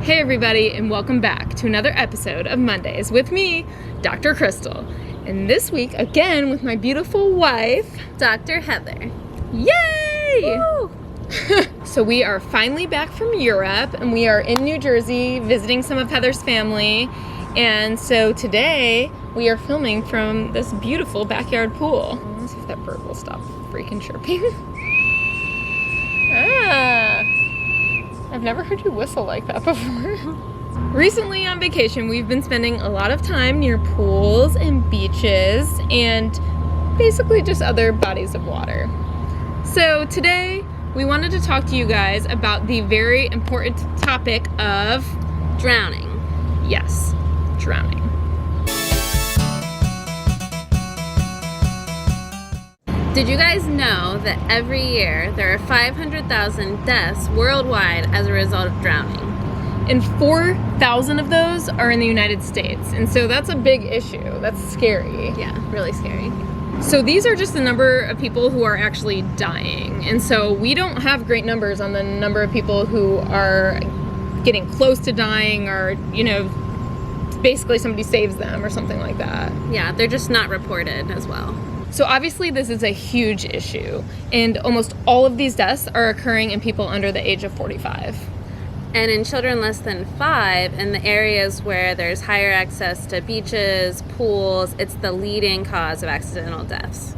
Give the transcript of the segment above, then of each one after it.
Hey everybody, and welcome back to another episode of Mondays with me, Dr. Crystal. And this week, again, with my beautiful wife, Dr. Heather. Yay! Woo! So we are finally back from Europe, and we are in New Jersey visiting some of Heather's family. And so today, we are filming from this beautiful backyard pool. Let's see if that bird will stop freaking chirping. I've never heard you whistle like that before. Recently on vacation, we've been spending a lot of time near pools and beaches and basically just other bodies of water. So today, we wanted to talk to you guys about the very important topic of Drowning. Yes, drowning. Did you guys know that every year there are 500,000 deaths worldwide as a result of drowning? And 4,000 of those are in the United States. And so that's a big issue. That's scary. Yeah, really scary. So these are just the number of people who are actually dying. And so we don't have great numbers on the number of people who are getting close to dying or, basically somebody saves them or something like that. Yeah, they're just not reported as well. So obviously this is a huge issue. And almost all of these deaths are occurring in people under the age of 45. And in children less than 5, in the areas where there's higher access to beaches, pools, it's the leading cause of accidental deaths.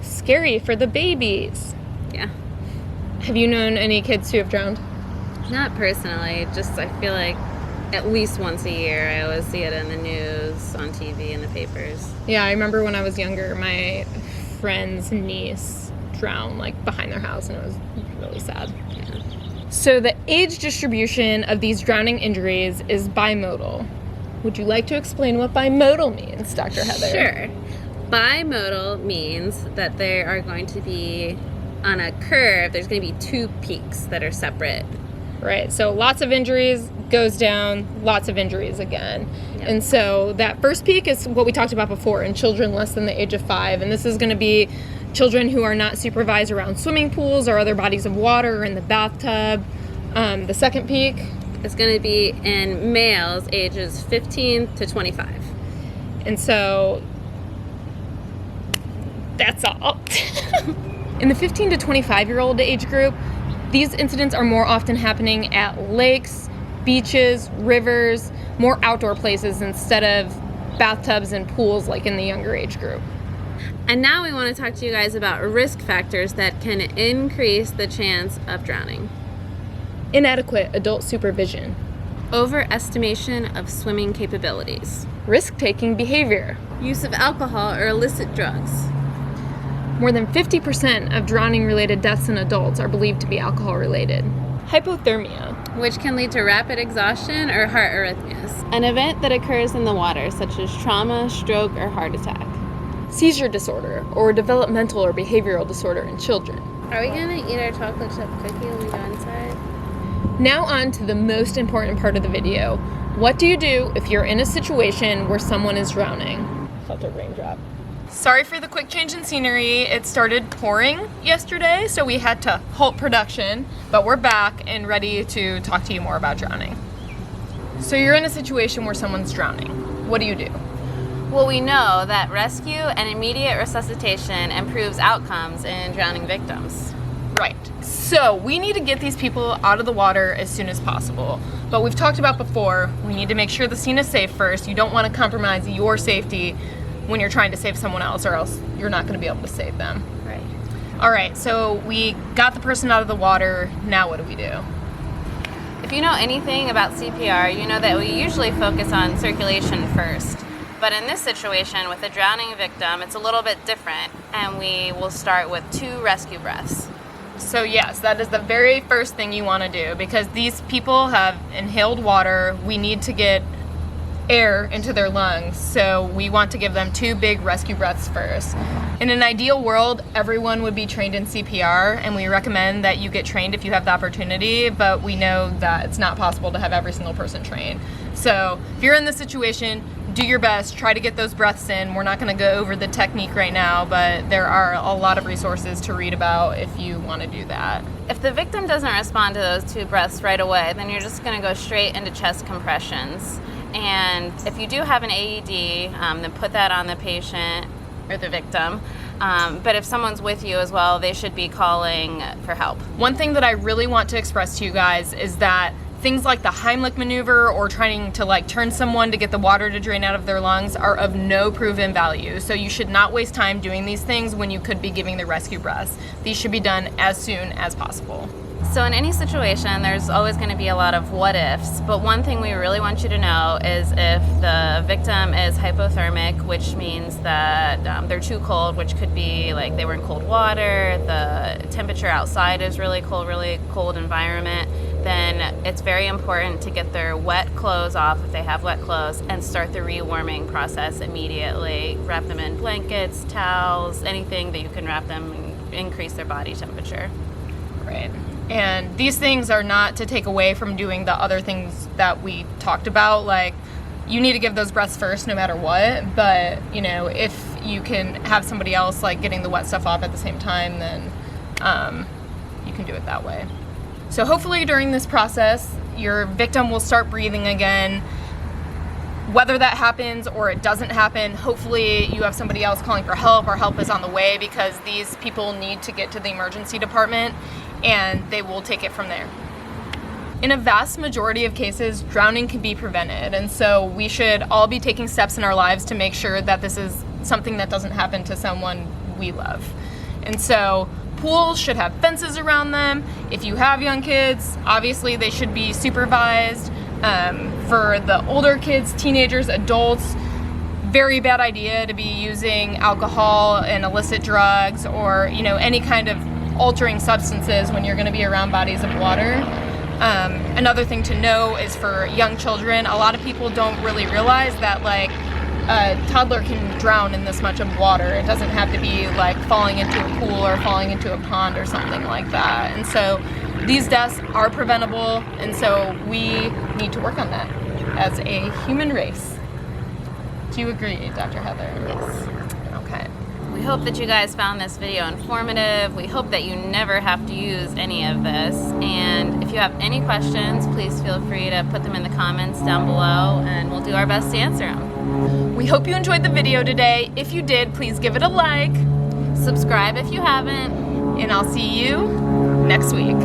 Scary for the babies. Yeah. Have you known any kids who have drowned? Not personally, just I feel like at least once a year I always see it in the news, on TV, in the papers. Yeah, I remember when I was younger, my friend's niece drowned behind their house, and it was really sad. Yeah. So the age distribution of these drowning injuries is bimodal. Would you like to explain what bimodal means, Dr. Heather? Sure. Bimodal means that there are going to be, on a curve, there's going to be two peaks that are separate. Right, so lots of injuries goes down, lots of injuries again. Yep. And so that first peak is what we talked about before in children less than the age of 5. And this is going to be children who are not supervised around swimming pools or other bodies of water or in the bathtub. The second peak is going to be in males ages 15 to 25. And so that's all. In the 15 to 25-year-old age group, these incidents are more often happening at lakes, beaches, rivers, more outdoor places instead of bathtubs and pools like in the younger age group. And now we want to talk to you guys about risk factors that can increase the chance of drowning. Inadequate adult supervision. Overestimation of swimming capabilities. Risk-taking behavior. Use of alcohol or illicit drugs. More than 50% of drowning-related deaths in adults are believed to be alcohol-related. Hypothermia, which can lead to rapid exhaustion or heart arrhythmias, an event that occurs in the water, such as trauma, stroke, or heart attack. Seizure disorder, or developmental or behavioral disorder in children. Are we going to eat our chocolate chip cookie when we go inside? Now on to the most important part of the video. What do you do if you're in a situation where someone is drowning? Felt a raindrop. Sorry for the quick change in scenery. It started pouring yesterday, so we had to halt production, but we're back and ready to talk to you more about drowning. So you're in a situation where someone's drowning. What do you do? Well, we know that rescue and immediate resuscitation improves outcomes in drowning victims. Right. So we need to get these people out of the water as soon as possible. But we've talked about before, we need to make sure the scene is safe first. You don't want to compromise your safety when you're trying to save someone else, or else you're not going to be able to save them. Right. All right, so we got the person out of the water. Now what do we do? If you know anything about CPR, you know that we usually focus on circulation first. But in this situation, with a drowning victim, it's a little bit different, and we will start with 2 rescue breaths. So yes, that is the very first thing you want to do, because these people have inhaled water. We need to get air into their lungs, so we want to give them 2 big rescue breaths first. In an ideal world, everyone would be trained in CPR, and we recommend that you get trained if you have the opportunity, but we know that it's not possible to have every single person trained. So if you're in this situation, do your best, try to get those breaths in. We're not going to go over the technique right now, but there are a lot of resources to read about if you want to do that. If the victim doesn't respond to those 2 breaths right away, then you're just going to go straight into chest compressions. And if you do have an AED, then put that on the patient or the victim. But if someone's with you as well, they should be calling for help. One thing that I really want to express to you guys is that things like the Heimlich maneuver or trying to like turn someone to get the water to drain out of their lungs are of no proven value. So you should not waste time doing these things when you could be giving the rescue breaths. These should be done as soon as possible. So in any situation, there's always going to be a lot of what ifs, but one thing we really want you to know is if the victim is hypothermic, which means that they're too cold, which could be like they were in cold water, the temperature outside is really cold environment, then it's very important to get their wet clothes off if they have wet clothes and start the rewarming process immediately. Wrap them in blankets, towels, anything that you can wrap them and increase their body temperature. Right. And these things are not to take away from doing the other things that we talked about. Like, you need to give those breaths first no matter what, but you know, if you can have somebody else like getting the wet stuff off at the same time, then you can do it that way. So hopefully during this process, your victim will start breathing again. Whether that happens or it doesn't happen, hopefully you have somebody else calling for help or help is on the way, because these people need to get to the emergency department and they will take it from there. In a vast majority of cases, drowning can be prevented, and so we should all be taking steps in our lives to make sure that this is something that doesn't happen to someone we love. And so pools should have fences around them. If you have young kids, obviously they should be supervised. For the older kids, teenagers, adults, very bad idea to be using alcohol and illicit drugs or, you know, any kind of altering substances when you're going to be around bodies of water. Another thing to know is for young children, a lot of people don't really realize that like a toddler can drown in this much of water. It doesn't have to be like falling into a pool or falling into a pond or something like that. And so these deaths are preventable, and so we need to work on that as a human race. Do you agree, Dr. Heather? Yes. Okay. We hope that you guys found this video informative. We hope that you never have to use any of this. And if you have any questions, please feel free to put them in the comments down below, and we'll do our best to answer them. We hope you enjoyed the video today. If you did, please give it a like. Subscribe if you haven't. And I'll see you next week.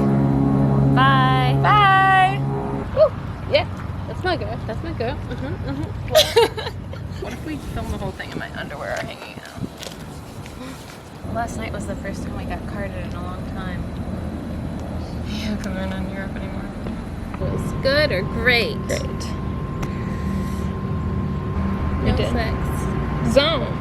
Bye. Bye. Woo. Yeah, that's my girl. That's my girl. What if we film the whole thing in my underwear hanging out? Last night was the first time we got carded in a long time. Yeah, because we're not in Europe anymore. Was good or great? Great. No We did. sex. Zone.